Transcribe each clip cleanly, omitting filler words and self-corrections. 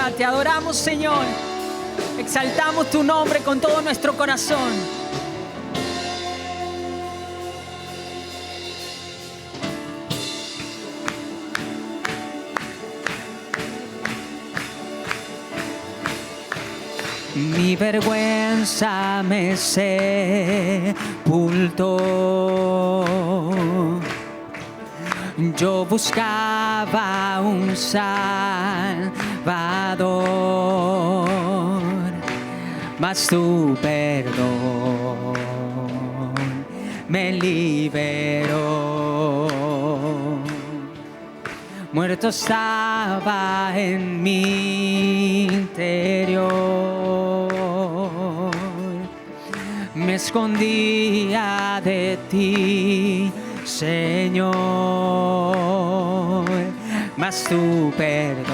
aleluya. Te adoramos, Señor. Exaltamos tu nombre con todo nuestro corazón. Mi vergüenza me sepultó. Yo buscaba un Salvador, mas tu perdón me liberó. Muerto estaba en mi interior, me escondía de ti, Señor, mas tu perdón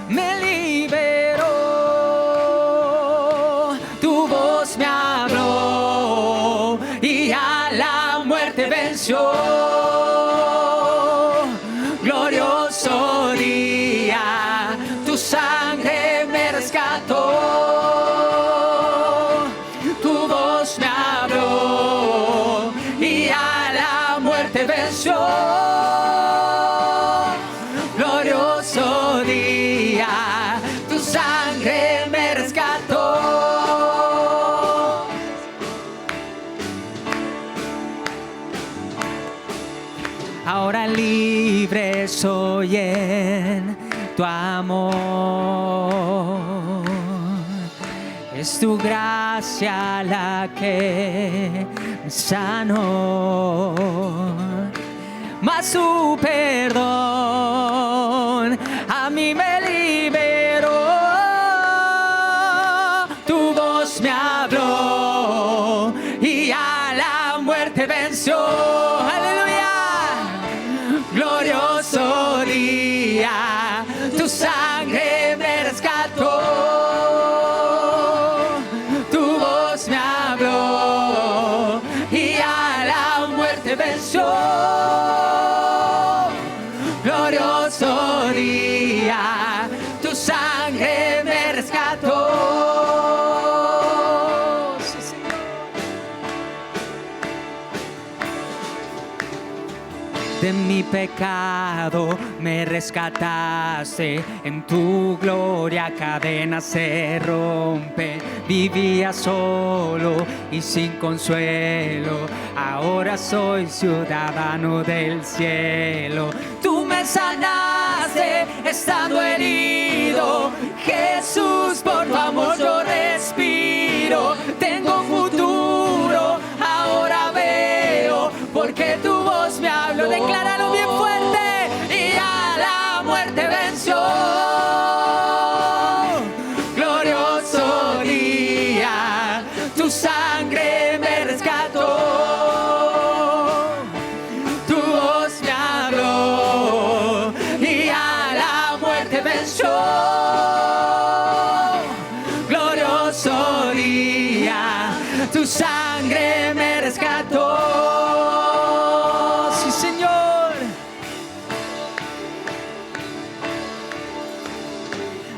me liberó. Tu voz me habló y a la muerte venció. Glorioso día, tu sangre me rescató. Tu voz me habló y a la muerte venció. Glorioso día, tu sangre me rescató. Ahora libre soy en tu amor. Es tu gracia la que me sanó, mas su perdón a mí me liberó. Tu voz me habló y a la muerte venció. ¡Aleluya! Glorioso día, tu sangre me rescató. Tu voz me habló y a la muerte venció. Glorioso día, tu sangre me rescató. Sí, Señor. De mi pecado me rescataste, en tu gloria cadenas se rompen. Vivía solo y sin consuelo, ahora soy ciudadano del cielo. Tú me sanaste estando herido, Jesús, por tu amor yo respiro. Tengo futuro, ahora veo, porque tu voz me habló. Decláralo bien fuerte. Y a la muerte venció. Glorioso día, tu sangre me rescató. Tu voz me habló y a la muerte venció. Glorioso día, tu sangre me rescató. Sí, Señor.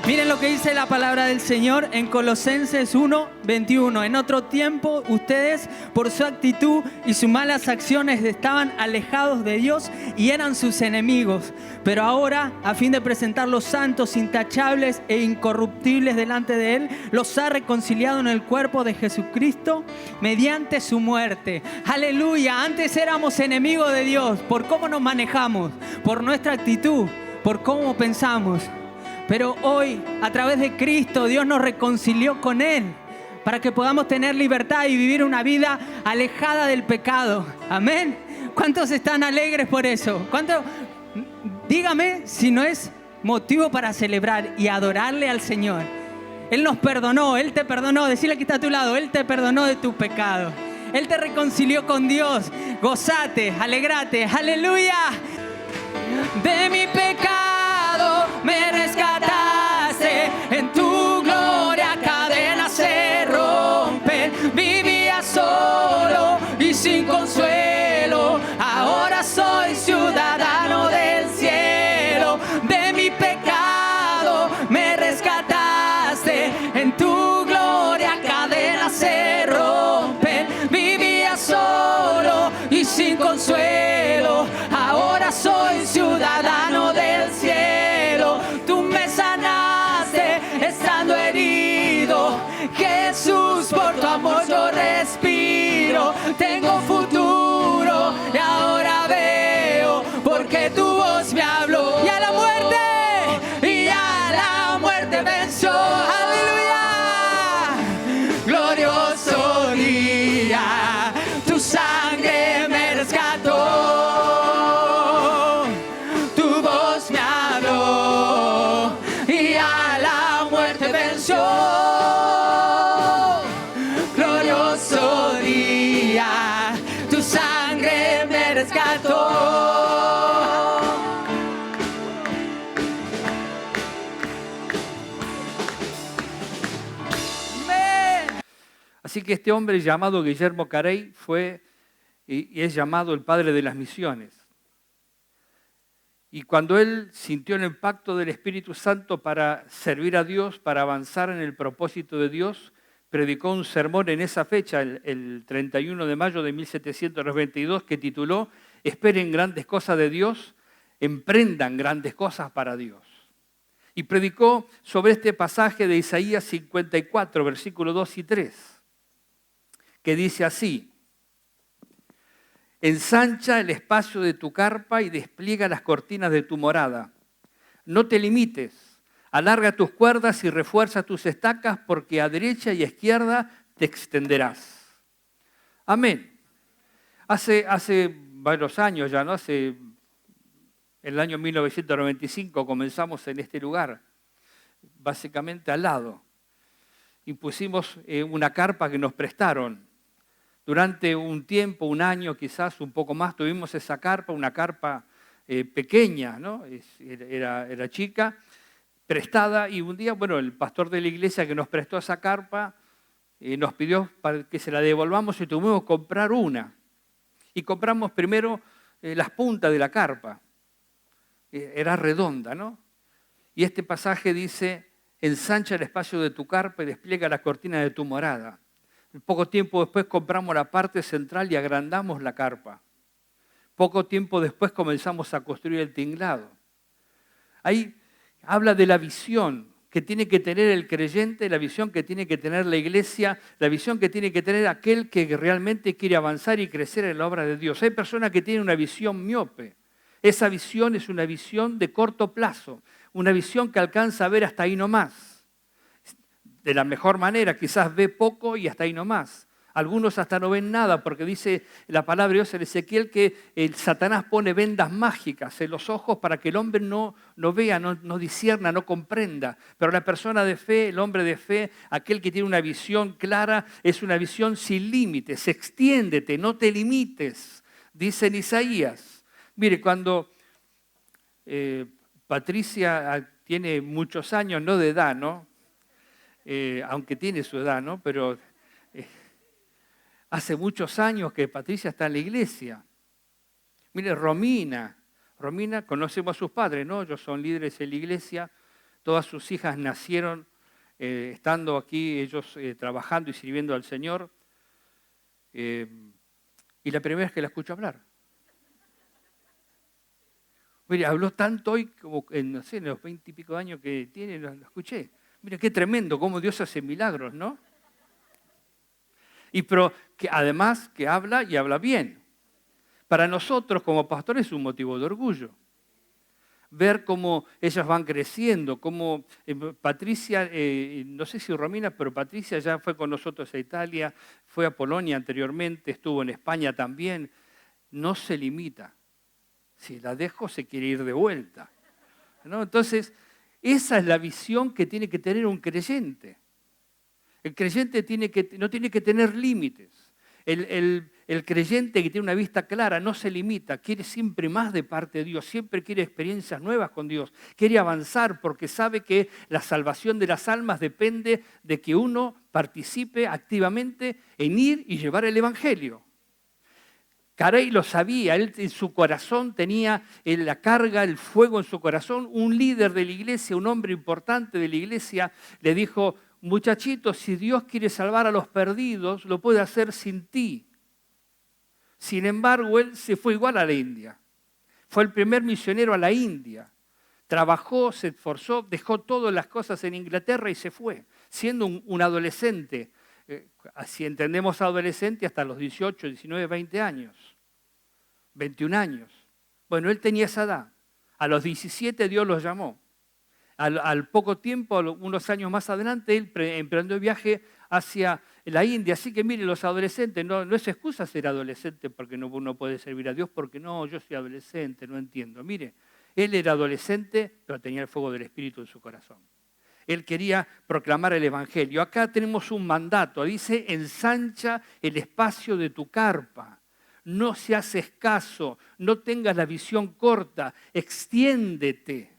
Miren lo que dice la palabra del Señor en Colosenses 1:21. En otro tiempo, ustedes, por su actitud y sus malas acciones, estaban alejados de Dios y eran sus enemigos. Pero ahora, a fin de presentarlos santos, intachables e incorruptibles delante de Él, los ha reconciliado en el cuerpo de Jesucristo mediante su muerte. ¡Aleluya! Antes éramos enemigos de Dios por cómo nos manejamos, por nuestra actitud, por cómo pensamos. Pero hoy, a través de Cristo, Dios nos reconcilió con Él para que podamos tener libertad y vivir una vida alejada del pecado. Amén. ¿Cuántos están alegres por eso? ¿Cuántos? Dígame si no es motivo para celebrar y adorarle al Señor. Él nos perdonó, Él te perdonó. Decile que está a tu lado, Él te perdonó de tu pecado. Él te reconcilió con Dios. Gozate, alegrate, aleluya. De mi pecado me rescataste, en tu gloria cadenas se rompen. Vivía solo y sin consuelo, ahora soy ciudadano del cielo. De mi pecado sin consuelo, ahora soy ciudadano del cielo. Tú me sanaste estando herido, Jesús, por tu amor yo respiro. Tengo futuro y ahora veo, porque tu voz me habló. Y a la muerte venció. Aleluya. Glorioso día, tu sangre me rescató, tu voz me habló y a la muerte venció. Glorioso día, tu sangre me rescató. Así que este hombre llamado Guillermo Carey fue y es llamado el padre de las misiones. Y cuando él sintió el impacto del Espíritu Santo para servir a Dios, para avanzar en el propósito de Dios, predicó un sermón en esa fecha, el 31 de mayo de 1792, que tituló "Esperen grandes cosas de Dios, emprendan grandes cosas para Dios". Y predicó sobre este pasaje de Isaías 54, versículos 2 y 3. Que dice así: ensancha el espacio de tu carpa y despliega las cortinas de tu morada. No te limites, alarga tus cuerdas y refuerza tus estacas, porque a derecha y a izquierda te extenderás. Amén. Hace varios años ya, ¿no? En el año 1995 comenzamos en este lugar, básicamente al lado. Y pusimos una carpa que nos prestaron. Durante un tiempo, un año quizás, un poco más, tuvimos esa carpa, una carpa pequeña, ¿no? Era chica, prestada, y un día, bueno, el pastor de la iglesia que nos prestó esa carpa nos pidió para que se la devolvamos y tuvimos que comprar una. Y compramos primero las puntas de la carpa. Era redonda, ¿no? Y este pasaje dice: ensancha el espacio de tu carpa y despliega la cortina de tu morada. Poco tiempo después compramos la parte central y agrandamos la carpa. Poco tiempo después comenzamos a construir el tinglado. Ahí habla de la visión que tiene que tener el creyente, la visión que tiene que tener la iglesia, la visión que tiene que tener aquel que realmente quiere avanzar y crecer en la obra de Dios. Hay personas que tienen una visión miope. Esa visión es una visión de corto plazo, una visión que alcanza a ver hasta ahí nomás. De la mejor manera, quizás ve poco y hasta ahí nomás. Algunos hasta no ven nada, porque dice la palabra de Dios en Ezequiel que el Satanás pone vendas mágicas en los ojos para que el hombre no vea, no discierna, no comprenda. Pero la persona de fe, el hombre de fe, aquel que tiene una visión clara, es una visión sin límites. Extiéndete, no te limites, dice en Isaías. Mire, cuando Patricia tiene muchos años, no de edad, ¿no? Aunque tiene su edad, ¿no? Pero hace muchos años que Patricia está en la iglesia. Mire, Romina, conocemos a sus padres, ¿no? Ellos son líderes en la iglesia. Todas sus hijas nacieron estando aquí, ellos trabajando y sirviendo al Señor. Y la primera vez que la escucho hablar. Mire, habló tanto hoy como en los 20 y pico de años que tiene, lo escuché. Mira qué tremendo, cómo Dios hace milagros, ¿no? Pero que además que habla y habla bien. Para nosotros como pastores es un motivo de orgullo. Ver cómo ellas van creciendo, cómo Patricia, no sé si Romina, pero Patricia ya fue con nosotros a Italia, fue a Polonia anteriormente, estuvo en España también. No se limita. Si la dejo se quiere ir de vuelta, ¿no? Entonces, esa es la visión que tiene que tener un creyente. El creyente no tiene que tener límites. El creyente que tiene una vista clara no se limita, quiere siempre más de parte de Dios, siempre quiere experiencias nuevas con Dios, quiere avanzar porque sabe que la salvación de las almas depende de que uno participe activamente en ir y llevar el Evangelio. Carey lo sabía, él en su corazón tenía la carga, el fuego en su corazón. Un líder de la iglesia, un hombre importante de la iglesia, le dijo: muchachito, si Dios quiere salvar a los perdidos, lo puede hacer sin ti. Sin embargo, él se fue igual a la India. Fue el primer misionero a la India. Trabajó, se esforzó, dejó todas las cosas en Inglaterra y se fue, siendo un adolescente. Si entendemos adolescente, hasta los 18, 19, 20 años, 21 años. Bueno, él tenía esa edad. A los 17 Dios los llamó. Al poco tiempo, unos años más adelante, él emprendió el viaje hacia la India. Así que mire, los adolescentes, no es excusa ser adolescente porque uno puede servir a Dios, porque no, yo soy adolescente, no entiendo. Mire, él era adolescente, pero tenía el fuego del Espíritu en su corazón. Él quería proclamar el Evangelio. Acá tenemos un mandato, dice, ensancha el espacio de tu carpa. No seas escaso, no tengas la visión corta, extiéndete.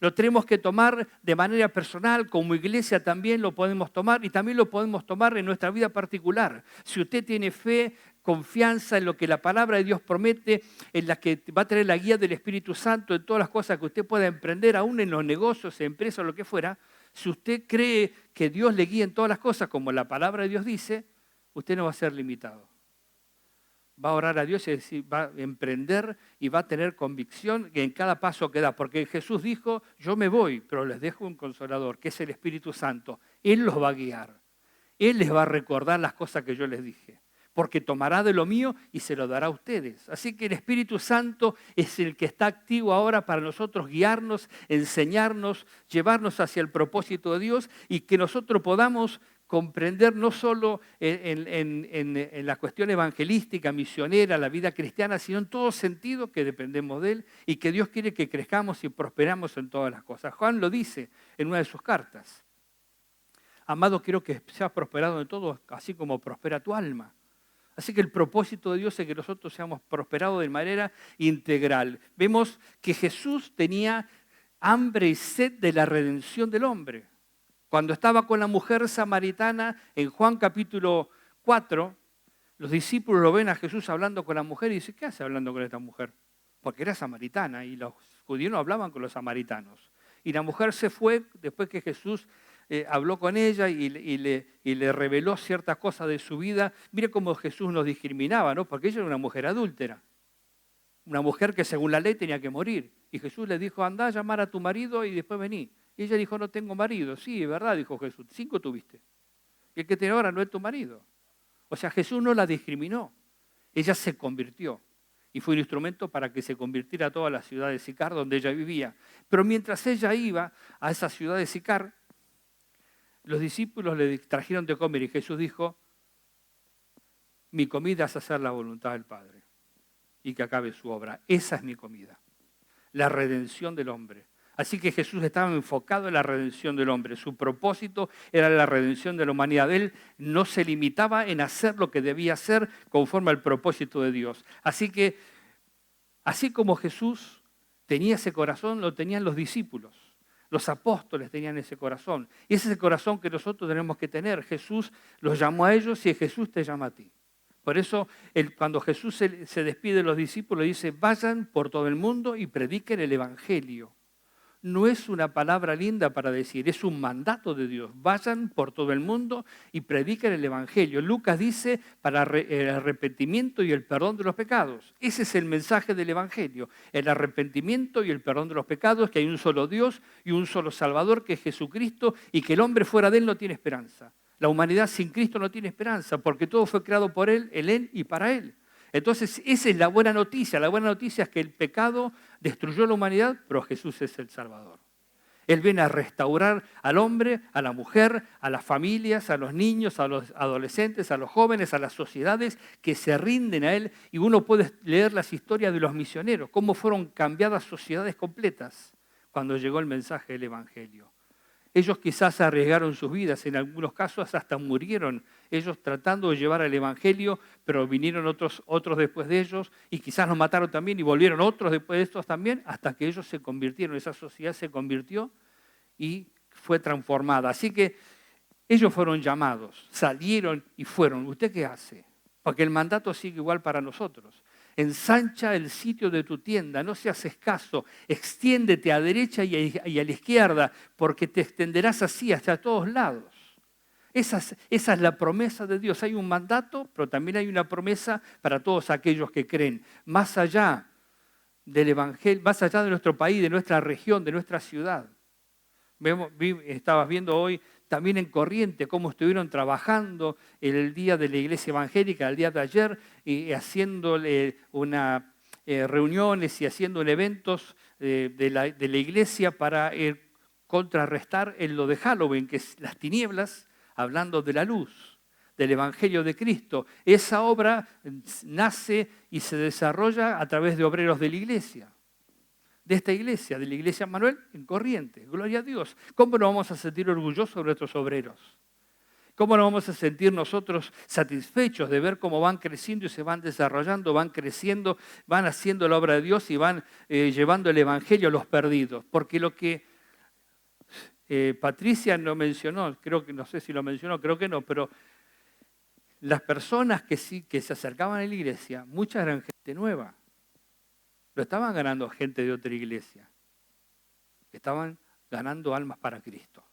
Lo tenemos que tomar de manera personal, como iglesia también lo podemos tomar y también lo podemos tomar en nuestra vida particular. Si usted tiene fe, confianza en lo que la palabra de Dios promete, en la que va a tener la guía del Espíritu Santo en todas las cosas que usted pueda emprender, aún en los negocios, empresas, lo que fuera, si usted cree que Dios le guía en todas las cosas, como la palabra de Dios dice, usted no va a ser limitado. Va a orar a Dios y va a emprender y va a tener convicción en cada paso que da. Porque Jesús dijo, yo me voy, pero les dejo un consolador, que es el Espíritu Santo. Él los va a guiar. Él les va a recordar las cosas que yo les dije. Porque tomará de lo mío y se lo dará a ustedes. Así que el Espíritu Santo es el que está activo ahora para nosotros guiarnos, enseñarnos, llevarnos hacia el propósito de Dios y que nosotros podamos comprender no solo en la cuestión evangelística, misionera, la vida cristiana, sino en todo sentido que dependemos de Él y que Dios quiere que crezcamos y prosperamos en todas las cosas. Juan lo dice en una de sus cartas. Amado, quiero que seas prosperado en todo, así como prospera tu alma. Así que el propósito de Dios es que nosotros seamos prosperados de manera integral. Vemos que Jesús tenía hambre y sed de la redención del hombre. Cuando estaba con la mujer samaritana, en Juan capítulo 4, los discípulos lo ven a Jesús hablando con la mujer y dicen, ¿qué hace hablando con esta mujer? Porque era samaritana y los judíos no hablaban con los samaritanos. Y la mujer se fue después que Jesús habló con ella y le reveló ciertas cosas de su vida. Mire cómo Jesús nos discriminaba, ¿no? Porque ella era una mujer adúltera. Una mujer que según la ley tenía que morir. Y Jesús le dijo, andá a llamar a tu marido y después vení. Y ella dijo, no tengo marido. Sí, es verdad, dijo Jesús, 5 tuviste. Y el que tiene ahora no es tu marido. O sea, Jesús no la discriminó. Ella se convirtió. Y fue un instrumento para que se convirtiera toda la ciudad de Sicar donde ella vivía. Pero mientras ella iba a esa ciudad de Sicar, los discípulos le trajeron de comer y Jesús dijo, mi comida es hacer la voluntad del Padre y que acabe su obra. Esa es mi comida, la redención del hombre. Así que Jesús estaba enfocado en la redención del hombre. Su propósito era la redención de la humanidad. Él no se limitaba en hacer lo que debía hacer conforme al propósito de Dios. Así que, así como Jesús tenía ese corazón, lo tenían los discípulos. Los apóstoles tenían ese corazón. Y ese es el corazón que nosotros tenemos que tener. Jesús los llamó a ellos y Jesús te llama a ti. Por eso, cuando Jesús se despide de los discípulos, dice, vayan por todo el mundo y prediquen el Evangelio. No es una palabra linda para decir, es un mandato de Dios. Vayan por todo el mundo y prediquen el Evangelio. Lucas dice para el arrepentimiento y el perdón de los pecados. Ese es el mensaje del Evangelio. El arrepentimiento y el perdón de los pecados, que hay un solo Dios y un solo Salvador, que es Jesucristo, y que el hombre fuera de Él no tiene esperanza. La humanidad sin Cristo no tiene esperanza, porque todo fue creado por Él, en Él y para Él. Entonces, esa es la buena noticia. La buena noticia es que el pecado destruyó la humanidad, pero Jesús es el Salvador. Él viene a restaurar al hombre, a la mujer, a las familias, a los niños, a los adolescentes, a los jóvenes, a las sociedades que se rinden a Él. Y uno puede leer las historias de los misioneros, cómo fueron cambiadas sociedades completas cuando llegó el mensaje del Evangelio. Ellos quizás arriesgaron sus vidas, en algunos casos hasta murieron, ellos tratando de llevar el Evangelio, pero vinieron otros después de ellos y quizás los mataron también y volvieron otros después de estos también, hasta que ellos se convirtieron, esa sociedad se convirtió y fue transformada. Así que ellos fueron llamados, salieron y fueron. ¿Usted qué hace? Porque el mandato sigue igual para nosotros. Ensancha el sitio de tu tienda, no seas escaso, extiéndete a derecha y a la izquierda, porque te extenderás así hasta todos lados. Esa es la promesa de Dios. Hay un mandato, pero también hay una promesa para todos aquellos que creen. Más allá del Evangelio, más allá de nuestro país, de nuestra región, de nuestra ciudad. Estabas viendo hoy también en Corrientes cómo estuvieron trabajando el día de la iglesia evangélica, el día de ayer, y haciéndole reuniones y haciendo eventos de la iglesia para contrarrestar en lo de Halloween, que es las tinieblas, hablando de la luz, del Evangelio de Cristo. Esa obra nace y se desarrolla a través de obreros de la iglesia, de esta iglesia, de la iglesia Manuel en Corrientes. Gloria a Dios. ¿Cómo nos vamos a sentir orgullosos de nuestros obreros? ¿Cómo nos vamos a sentir nosotros satisfechos de ver cómo van creciendo y se van desarrollando, van creciendo, van haciendo la obra de Dios y van llevando el Evangelio a los perdidos? Porque lo que Patricia no mencionó, creo que no sé si lo mencionó, creo que no, pero las personas que sí que se acercaban a la iglesia, muchas eran gente nueva. No estaban ganando gente de otra iglesia. Estaban ganando almas para Cristo.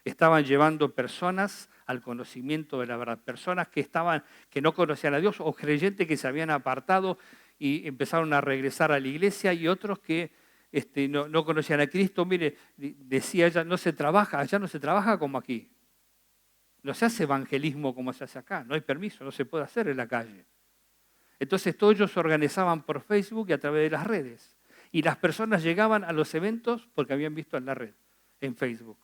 Estaban llevando personas al conocimiento de la verdad. Personas que no conocían a Dios o creyentes que se habían apartado y empezaron a regresar a la iglesia, y otros que no conocían a Cristo. Mire, decía ella, allá no se trabaja como aquí. No se hace evangelismo como se hace acá. No hay permiso, no se puede hacer en la calle. Entonces todos ellos se organizaban por Facebook y a través de las redes. Y las personas llegaban a los eventos porque habían visto en la red, en Facebook.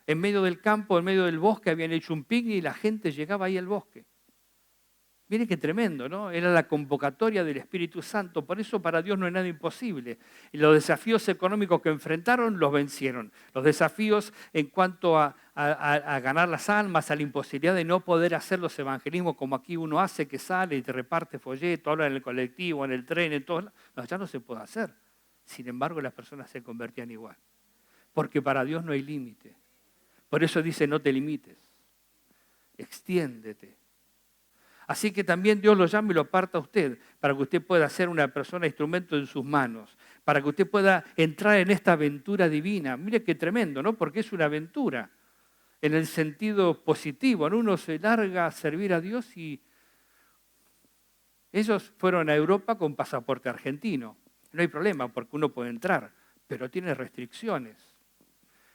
En medio del campo, en medio del bosque, habían hecho un picnic y la gente llegaba ahí al bosque. Miren qué tremendo, ¿no? Era la convocatoria del Espíritu Santo. Por eso para Dios no hay nada imposible. Y los desafíos económicos que enfrentaron los vencieron. Los desafíos en cuanto a ganar las almas, a la imposibilidad de no poder hacer los evangelismos como aquí uno hace, que sale y te reparte folleto, habla en el colectivo, en el tren, en todo. No, ya no se puede hacer. Sin embargo, las personas se convertían igual. Porque para Dios no hay límite. Por eso dice, no te limites. Extiéndete. Así que también Dios lo llama y lo aparta a usted, para que usted pueda ser una persona, instrumento en sus manos, para que usted pueda entrar en esta aventura divina. Mire qué tremendo, ¿no? Porque es una aventura en el sentido positivo, ¿no? Uno se larga a servir a Dios y ellos fueron a Europa con pasaporte argentino. No hay problema porque uno puede entrar, pero tiene restricciones.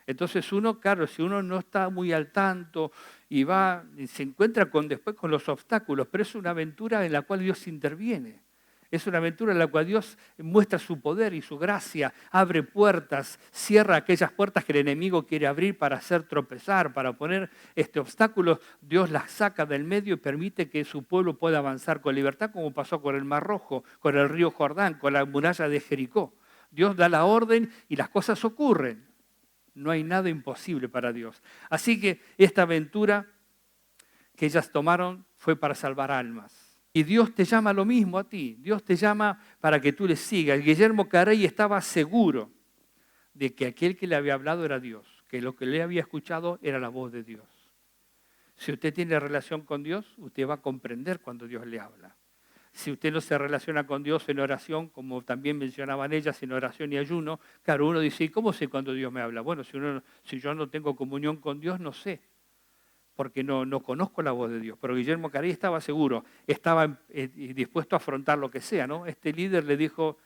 Entonces uno, claro, si uno no está muy al tanto y va, y se encuentra después con los obstáculos, pero es una aventura en la cual Dios interviene. Es una aventura en la cual Dios muestra su poder y su gracia, abre puertas, cierra aquellas puertas que el enemigo quiere abrir para hacer tropezar, para poner obstáculos. Dios las saca del medio y permite que su pueblo pueda avanzar con libertad, como pasó con el Mar Rojo, con el río Jordán, con la muralla de Jericó. Dios da la orden y las cosas ocurren. No hay nada imposible para Dios. Así que esta aventura que ellas tomaron fue para salvar almas. Y Dios te llama lo mismo a ti. Dios te llama para que tú le sigas. Guillermo Carey estaba seguro de que aquel que le había hablado era Dios, que lo que le había escuchado era la voz de Dios. Si usted tiene relación con Dios, usted va a comprender cuando Dios le habla. Si usted no se relaciona con Dios en oración, como también mencionaban ellas, en oración y ayuno, claro, uno dice, ¿y cómo sé cuando Dios me habla? Bueno, si yo no tengo comunión con Dios, no sé, porque no conozco la voz de Dios. Pero Guillermo Carey estaba seguro, estaba dispuesto a afrontar lo que sea, ¿no? Este líder le dijo,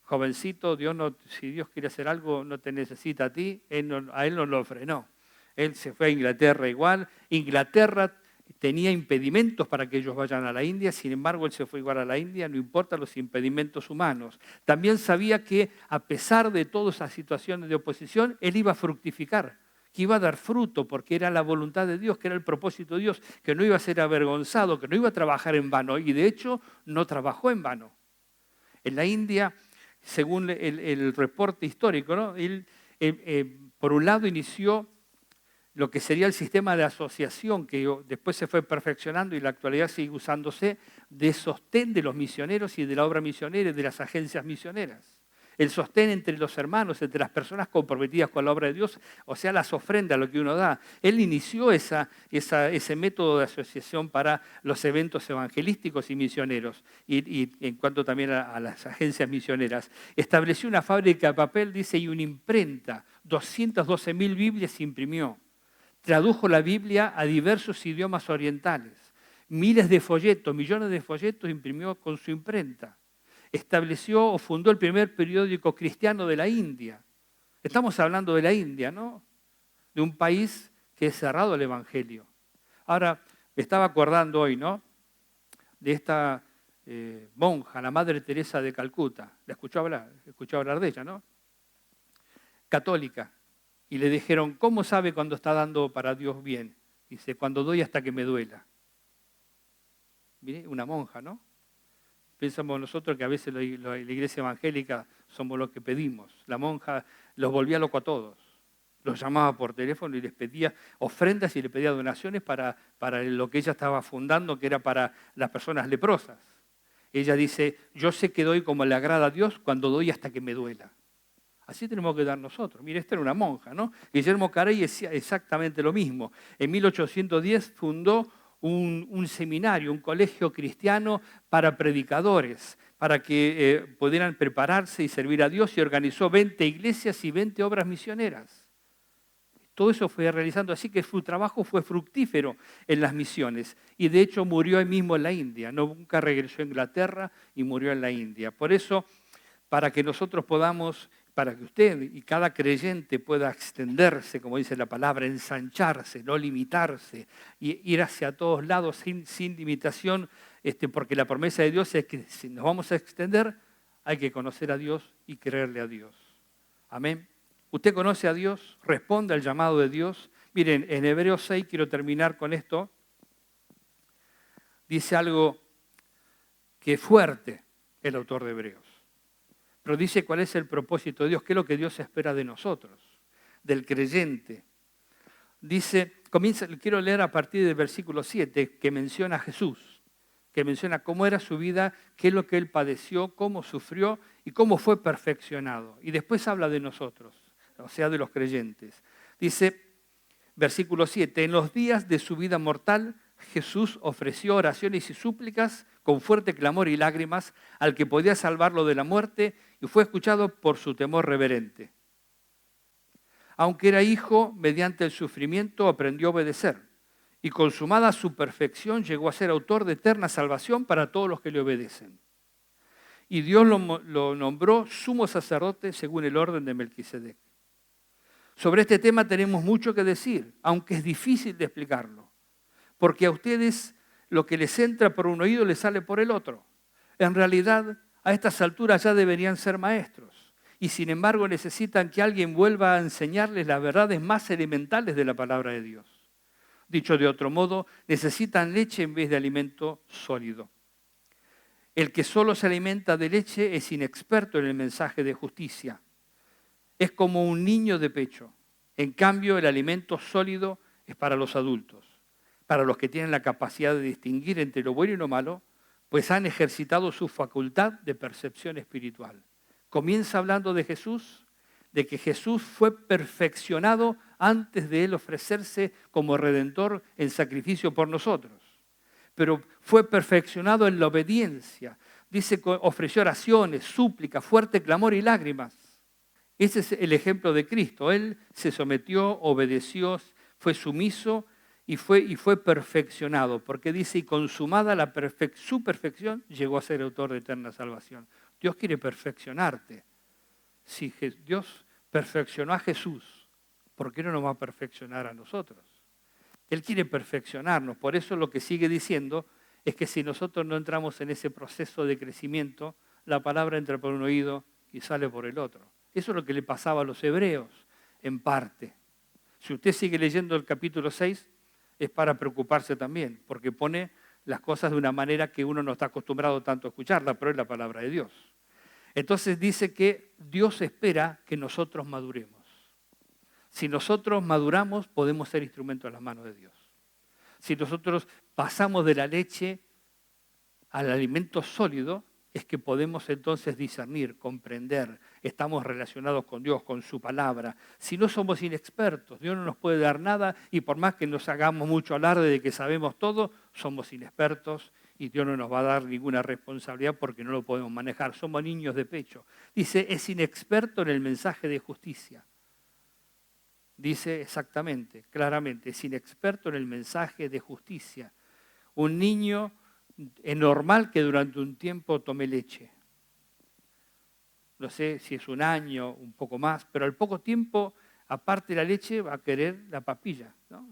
jovencito, si Dios quiere hacer algo, no te necesita a ti, a él no lo frenó. Él se fue a Inglaterra igual. Inglaterra tenía impedimentos para que ellos vayan a la India, sin embargo él se fue igual a la India, no importa los impedimentos humanos. También sabía que a pesar de todas esas situaciones de oposición, él iba a fructificar, que iba a dar fruto porque era la voluntad de Dios, que era el propósito de Dios, que no iba a ser avergonzado, que no iba a trabajar en vano, y de hecho no trabajó en vano. En la India, según el reporte histórico, ¿no? Él, por un lado inició lo que sería el sistema de asociación que después se fue perfeccionando y en la actualidad sigue usándose, de sostén de los misioneros y de la obra misionera y de las agencias misioneras. El sostén entre los hermanos, entre las personas comprometidas con la obra de Dios, o sea, las ofrendas, lo que uno da. Él inició ese método de asociación para los eventos evangelísticos y misioneros, y en cuanto también a las agencias misioneras. Estableció una fábrica de papel, dice, y una imprenta. 212.000 Biblias imprimió. tradujo la Biblia a diversos idiomas orientales. Miles de folletos, millones de folletos imprimió con su imprenta. Estableció o fundó el primer periódico cristiano de la India. Estamos hablando de la India, ¿no? De un país que es cerrado al Evangelio. Ahora, me estaba acordando hoy, ¿no? De esta monja, la Madre Teresa de Calcuta. ¿La escuchó hablar de ella, no? Católica. Y le dijeron, ¿cómo sabe cuando está dando para Dios bien? Dice, cuando doy hasta que me duela. Mire, una monja, ¿no? Pensamos nosotros que a veces la iglesia evangélica somos los que pedimos. La monja los volvía loco a todos. Los llamaba por teléfono y les pedía ofrendas y les pedía donaciones para lo que ella estaba fundando, que era para las personas leprosas. Ella dice, yo sé que doy como le agrada a Dios cuando doy hasta que me duela. Así tenemos que dar nosotros. Mire, esta era una monja, ¿no? Guillermo Carey decía exactamente lo mismo. En 1810 fundó un seminario, un colegio cristiano para predicadores, para que pudieran prepararse y servir a Dios, y organizó 20 iglesias y 20 obras misioneras. Todo eso fue realizando, así que su trabajo fue fructífero en las misiones. Y de hecho murió ahí mismo en la India. Nunca regresó a Inglaterra y murió en la India. Por eso, para que nosotros podamos, para que usted y cada creyente pueda extenderse, como dice la palabra, ensancharse, no limitarse, y ir hacia todos lados sin limitación, porque la promesa de Dios es que si nos vamos a extender, hay que conocer a Dios y creerle a Dios. Amén. ¿Usted conoce a Dios? ¿Responde al llamado de Dios? Miren, en Hebreos 6, quiero terminar con esto, dice algo que es fuerte el autor de Hebreos. Pero dice cuál es el propósito de Dios, qué es lo que Dios espera de nosotros, del creyente. Dice, quiero leer a partir del versículo 7, que menciona a Jesús, que menciona cómo era su vida, qué es lo que Él padeció, cómo sufrió y cómo fue perfeccionado. Y después habla de nosotros, o sea, de los creyentes. Dice, versículo 7, en los días de su vida mortal, Jesús ofreció oraciones y súplicas con fuerte clamor y lágrimas al que podía salvarlo de la muerte y fue escuchado por su temor reverente. Aunque era hijo, mediante el sufrimiento aprendió a obedecer y consumada su perfección llegó a ser autor de eterna salvación para todos los que le obedecen. Y Dios lo nombró sumo sacerdote según el orden de Melquisedec. Sobre este tema tenemos mucho que decir, aunque es difícil de explicarlo. Porque a ustedes lo que les entra por un oído les sale por el otro. En realidad, a estas alturas ya deberían ser maestros. Y sin embargo necesitan que alguien vuelva a enseñarles las verdades más elementales de la palabra de Dios. Dicho de otro modo, necesitan leche en vez de alimento sólido. El que solo se alimenta de leche es inexperto en el mensaje de justicia. Es como un niño de pecho. En cambio, el alimento sólido es para los adultos, para los que tienen la capacidad de distinguir entre lo bueno y lo malo, pues han ejercitado su facultad de percepción espiritual. Comienza hablando de Jesús, de que Jesús fue perfeccionado antes de Él ofrecerse como Redentor en sacrificio por nosotros. Pero fue perfeccionado en la obediencia. Dice que ofreció oraciones, súplicas, fuerte clamor y lágrimas. Ese es el ejemplo de Cristo. Él se sometió, obedeció, fue sumiso y fue perfeccionado. Porque dice, y consumada su perfección, llegó a ser autor de eterna salvación. Dios quiere perfeccionarte. Si Dios perfeccionó a Jesús, ¿por qué no nos va a perfeccionar a nosotros? Él quiere perfeccionarnos. Por eso lo que sigue diciendo es que si nosotros no entramos en ese proceso de crecimiento, la palabra entra por un oído y sale por el otro. Eso es lo que le pasaba a los hebreos, en parte. Si usted sigue leyendo el capítulo 6, es para preocuparse también, porque pone las cosas de una manera que uno no está acostumbrado tanto a escucharla, pero es la palabra de Dios. Entonces dice que Dios espera que nosotros maduremos. Si nosotros maduramos, podemos ser instrumentos en las manos de Dios. Si nosotros pasamos de la leche al alimento sólido, es que podemos entonces discernir, comprender, estamos relacionados con Dios, con su palabra. Si no somos inexpertos, Dios no nos puede dar nada y por más que nos hagamos mucho alarde de que sabemos todo, somos inexpertos y Dios no nos va a dar ninguna responsabilidad porque no lo podemos manejar. Somos niños de pecho. Dice, es inexperto en el mensaje de justicia. dice exactamente, claramente, es inexperto en el mensaje de justicia. Un niño es normal que durante un tiempo tome leche. No sé si es un año, un poco más, pero al poco tiempo, aparte de la leche, va a querer la papilla, ¿no?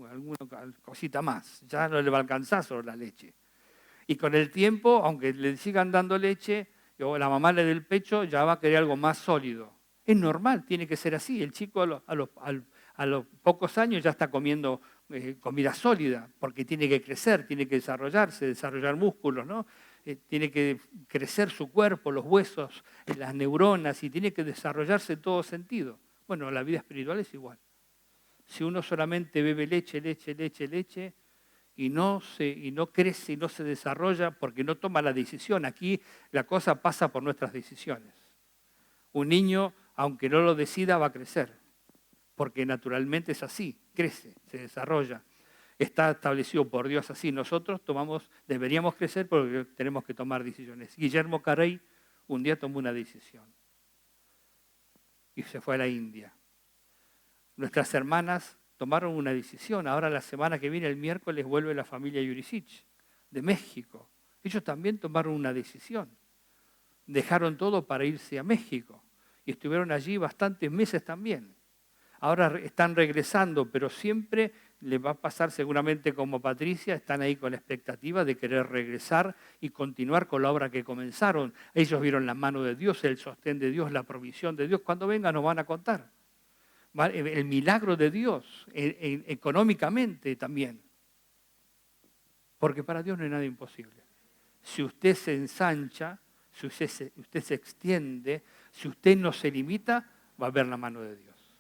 Alguna cosita más. Ya no le va a alcanzar solo la leche. Y con el tiempo, aunque le sigan dando leche, o la mamá le dé el pecho, ya va a querer algo más sólido. Es normal, tiene que ser así. El chico a los pocos años ya está comiendo comida sólida, porque tiene que crecer, tiene que desarrollarse, desarrollar músculos, ¿no? Tiene que crecer su cuerpo, los huesos, las neuronas, y tiene que desarrollarse en todo sentido. Bueno, la vida espiritual es igual. Si uno solamente bebe leche, y no crece y no se desarrolla porque no toma la decisión. Aquí la cosa pasa por nuestras decisiones. Un niño, aunque no lo decida, va a crecer, porque naturalmente es así, crece, se desarrolla. Está establecido por Dios así. Nosotros deberíamos crecer porque tenemos que tomar decisiones. Guillermo Carey un día tomó una decisión y se fue a la India. Nuestras hermanas tomaron una decisión. Ahora la semana que viene, el miércoles, vuelve la familia Jurisic de México. Ellos también tomaron una decisión. Dejaron todo para irse a México y estuvieron allí bastantes meses también. Ahora están regresando, pero siempre les va a pasar seguramente como Patricia, están ahí con la expectativa de querer regresar y continuar con la obra que comenzaron. Ellos vieron la mano de Dios, el sostén de Dios, la provisión de Dios. Cuando vengan nos van a contar. El milagro de Dios, económicamente también. Porque para Dios no hay nada imposible. Si usted se ensancha, si usted se extiende, si usted no se limita, va a ver la mano de Dios.